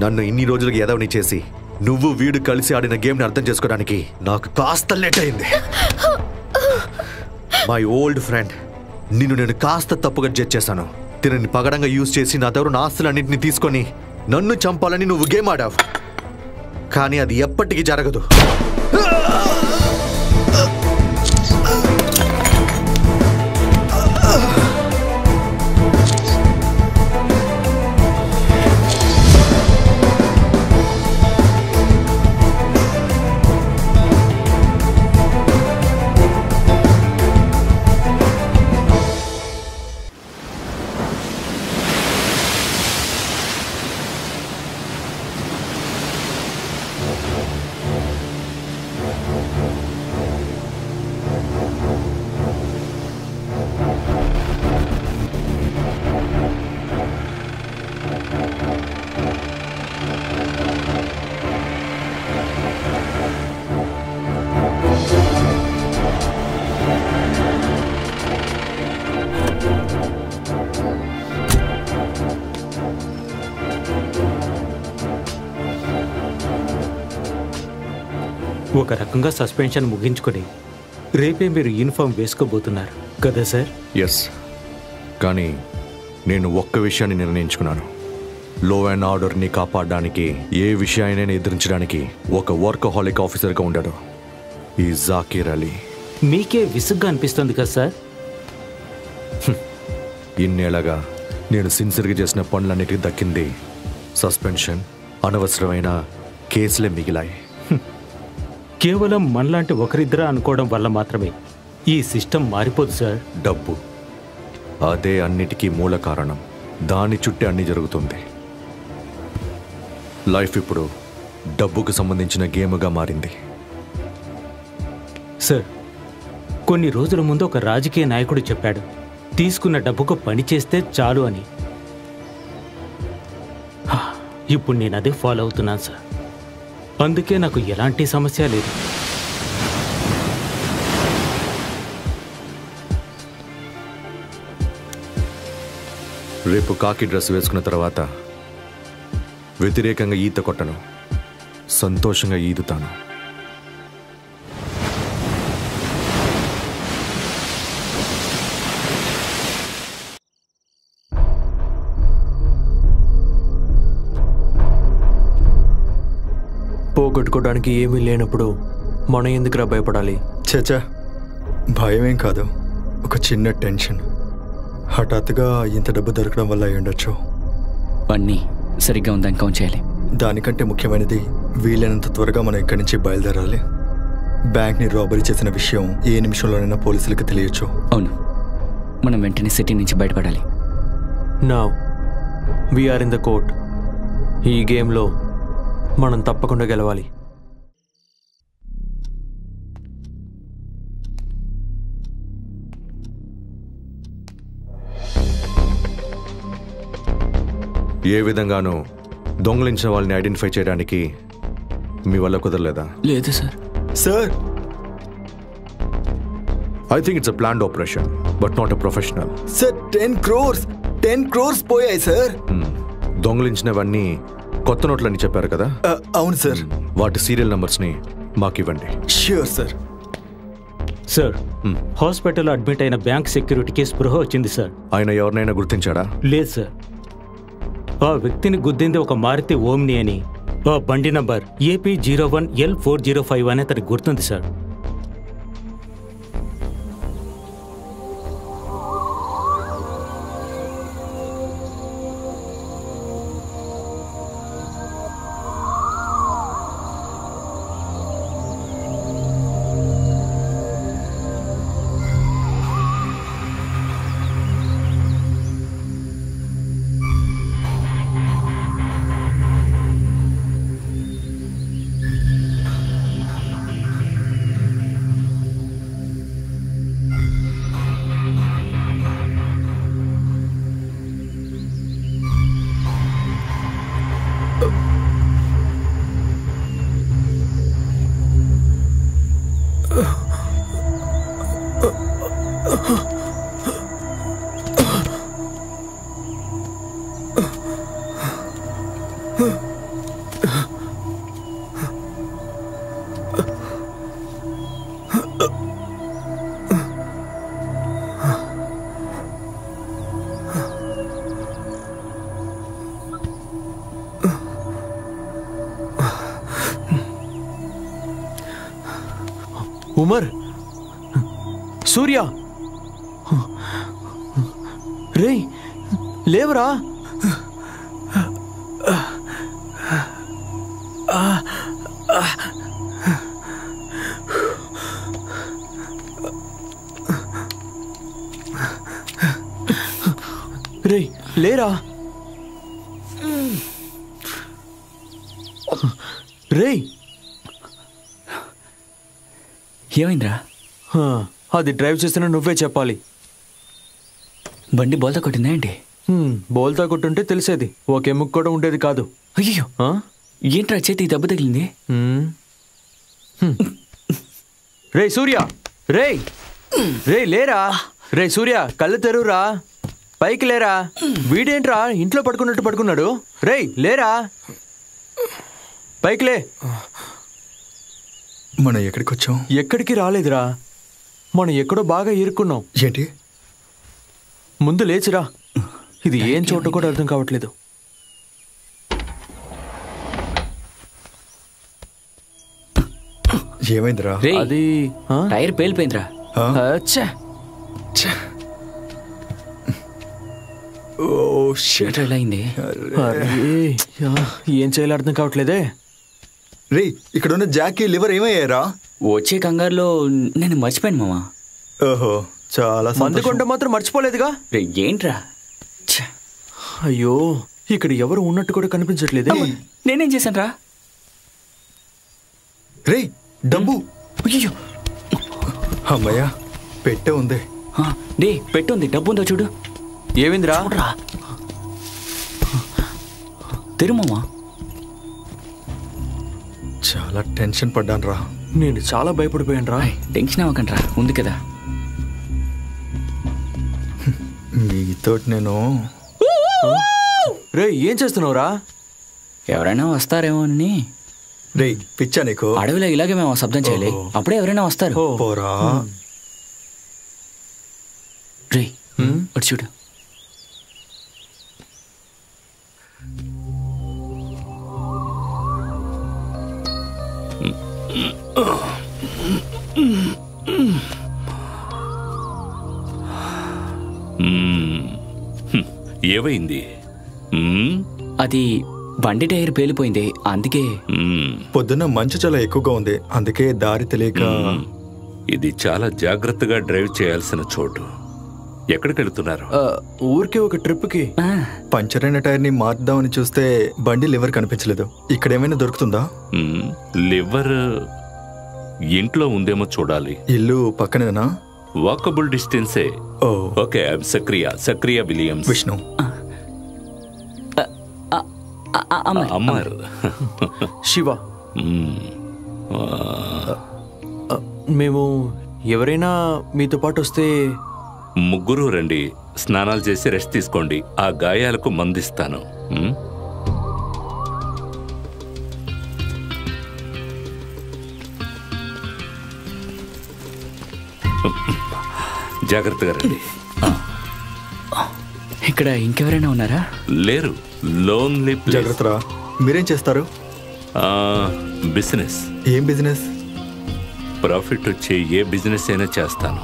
నన్ను ఇన్ని రోజులకి ఎదవని చేసి నువ్వు వీడు కలిసి ఆడిన గేమ్ని అర్థం చేసుకోవడానికి నాకు కాస్త లేట్ అయింది. మై ఓల్డ్ ఫ్రెండ్, నిన్ను నేను కాస్త తప్పుగా జడ్జ్ చేశాను. తినని పగడంగా యూజ్ చేసి నా దగ్గర ఆస్తులన్నింటినీ తీసుకొని నన్ను చంపాలని నువ్వు గేమ్ ఆడావు. కానీ అది ఎప్పటికీ జరగదు. ఒక రకంగా సస్పెన్షన్ ముగించుకొని రేపే మీరు యూనిఫామ్ వేసుకోబోతున్నారు కదా సార్? ఎస్, కానీ నేను ఒక్క విషయాన్ని నిర్ణయించుకున్నాను. లో అండ్ ఆర్డర్ని కాపాడడానికి, ఏ విషయాన్ని ఎదిరించడానికి ఒక వర్కహాలిక్ ఆఫీసర్గా ఉండాడు ఈ జాకీర్ అలీ. మీకే విసుగ్గా అనిపిస్తుంది కదా సార్? ఇన్నేళ్ళగా నేను సిన్సియర్గా చేసిన పనులన్నిటికీ దక్కింది సస్పెన్షన్, అనవసరమైన కేసులే మిగిలాయి. కేవలం మనలాంటి ఒకరిద్దరా అనుకోవడం వల్ల మాత్రమే ఈ సిస్టమ్ మారిపోదు సార్. డబ్బు, అదే అన్నిటికీ మూల కారణం. దాని చుట్టే అన్నీ జరుగుతుంది. లైఫ్ ఇప్పుడు డబ్బుకు సంబంధించిన గేమ్గా మారింది. సార్, కొన్ని రోజుల ముందు ఒక రాజకీయ నాయకుడు చెప్పాడు, తీసుకున్న డబ్బుకు పని చేస్తే చాలు అని. ఇప్పుడు నేను అదే ఫాలో అవుతున్నాను సార్. అందుకే నాకు ఎలాంటి సమస్య లేదు. రేపు కాకి డ్రెస్ వేసుకున్న తర్వాత వ్యతిరేకంగా ఈత కొట్టను, సంతోషంగా ఈదుతాను. పోగొట్టుకోవడానికి ఏమీ లేనప్పుడు మనం ఎందుకురా భయపడాలి? చచా, భయమేం కాదు, ఒక చిన్న టెన్షన్. హఠాత్తుగా ఇంత డబ్బు దొరకడం వల్ల అయి ఉండొచ్చు. అన్నీ సరిగ్గా ఉందని కౌంట్ చేయాలి. దానికంటే ముఖ్యమైనది వీలైనంత త్వరగా మనం ఇక్కడి నుంచి బయలుదేరాలి. బ్యాంక్ని రాబరీ చేసిన విషయం ఏ నిమిషంలోనైనా పోలీసులకు తెలియచ్చు. అవును, మనం వెంటనే సిటీ నుంచి బయటపడాలి. Now we are in the court. ఈ గేమ్లో మనం తప్పకుండా గెలవాలి. ఏ విధంగానూ దొంగలించిన వాళ్ళని ఐడెంటిఫై చేయడానికి మీ వల్ల కుదరలేదా? లేదు sir. Sir, I think it's a planned operation but not a professional. Sir 10 crores పోయాయి సార్. దొంగలించినవన్నీ కొత్త నోట్లని చెప్పారు కదా? అవును సార్. వాటి సీరియల్ నంబర్స్ని మాకు ఇవ్వండి. Sure sir. సార్, హాస్పిటల్లో అడ్మిట్ అయిన బ్యాంక్ సెక్యూరిటీకి స్పృహ వచ్చింది సార్. ఆయన ఎవరినైనా గుర్తించాడా? లేదు సార్. ఆ వ్యక్తిని గుద్దింది ఒక మారుతి ఓమ్ని అని. ఆ బండి నంబర్ AP01L405 అని అతనికి గుర్తుంది సార్. ఉమర్, సూర్య, రేయ్ లేవరా. రేయ్ లేరా. రేయ్ ఏమైందిరా? అది డ్రైవ్ చేస్తున్నా నువ్వే చెప్పాలి. బండి బోల్తా కొట్టిందా ఏంటి? బోల్తా కొట్టుంటే తెలిసేది, ఒక ఎముక కూడా ఉండేది కాదు. అయ్యో, ఏంట్రా చేతికి దెబ్బ తగిలింది? రే సూర్య, రేయ్ రేయ్ లేరా. రే సూర్య, కళ్ళు తెరువురా, పైకి లేరా. వీడేంట్రా ఇంట్లో పడుకున్నట్టు పడుకున్నాడు. రేయ్ లేరా, పైకి లే. మనం ఎక్కడికి వచ్చాం? ఎక్కడికి రాలేదురా, మనం ఎక్కడో బాగా ఇరుక్కున్నాం. ఏంటి? ముందు లేచిరా, ఇది ఏం చోట కూడా అర్థం కావట్లేదు. ఏమైందిరా? రేయ్, అది టైర్ పేలిపోయిందిరా. అచ్చా. Oh shit. ఏంట్రా ఇలా అయింది? అరే, ఏం చేయాలో అర్థం కావట్లేదే. రే, ఇక్కడ ఉన్న జాకీ లివర్ ఏమయ్యారా? వచ్చే కంగారులో నేను మర్చిపోయాను మామా. ఓహో, చాలా మందు కొండ మాత్రం మర్చిపోలేదుగా. రే ఏంట్రా? ఛ, అయ్యో, ఇక్కడ ఎవరు ఉన్నట్టు కూడా కనిపించట్లేదే. నేనేం చేశాను రా? రే, డబ్బు. అయ్యో, అమ్మయ్యా, పెట్టే ఉంది. డే పెట్టుంది, డబ్బు ఉందో చూడు. ఏమైందిరా? చూడరా, తెరుమామా. చాలా టెన్షన్ పడ్డాను రా. నేను చాలా భయపడిపోయాను రా. టెన్షన్ అవ్వకండి రా, ఉంది కదా. మీతో నేను రే ఏం చేస్తున్నావురా? ఎవరైనా వస్తారేమో అని. రే, పిచ్చా నీకు? అడవిలో ఇలాగే మేము శబ్దం చేయాలి, అప్పుడే ఎవరైనా వస్తారు. పోరా. రే అటు చూడు. ఏమైంది? అది బండి టైర్ పేలిపోయింది, అందుకే. పొద్దున్న మంచు చాలా ఎక్కువగా ఉంది, అందుకే దారి తెలియక. ఇది చాలా జాగ్రత్తగా డ్రైవ్ చేయాల్సిన చోటు. ఎక్కడికి వెళ్తున్నారు? ఊరికే ఒక ట్రిప్కి. పంచర్ అయిన టైర్ ని మార్దామని చూస్తే బండి లివర్ కనిపించలేదు. ఇక్కడ ఏమైనా దొరుకుతుందా? లివర్ ఇంట్లో ఉందేమో చూడాలి. ఇల్లు పక్కనేనా? వాకబుల్ డిస్టెన్సే. Oh okay, I'm Sakriya Williams. Vishnu. Amar. Shiva. మేము ఎవరైనా మీతో పాటు వస్తే? ముగ్గురు రండి, స్నానాలు చేసి రెస్ట్ తీసుకోండి. ఆ గాయాలకు మందిస్తాను. జాగ్రత్తగా రండి. ఇక్కడ ఇంకెవరైనా ఉన్నారా? లేరు, లోన్లీ ప్లేస్. జాగ్రత్తరా. మీరేం చేస్తారు? బిజినెస్. ఏం బిజినెస్? ప్రాఫిట్ వచ్చే ఏ బిజినెస్ అయినా చేస్తాను.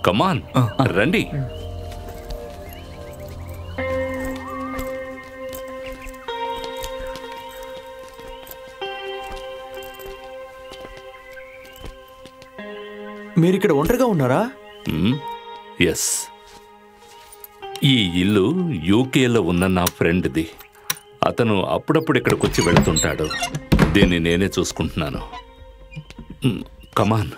కమాన్, రండి. మీరిక్కడ ఒంటరిగా ఉన్నారా? ఎస్, ఈ ఇల్లు యూకేలో ఉన్న నా ఫ్రెండ్ది. అతను అప్పుడప్పుడు ఇక్కడికి వచ్చి వెళుతుంటాడు. దీన్ని నేనే చూసుకుంటున్నాను. కమాన్.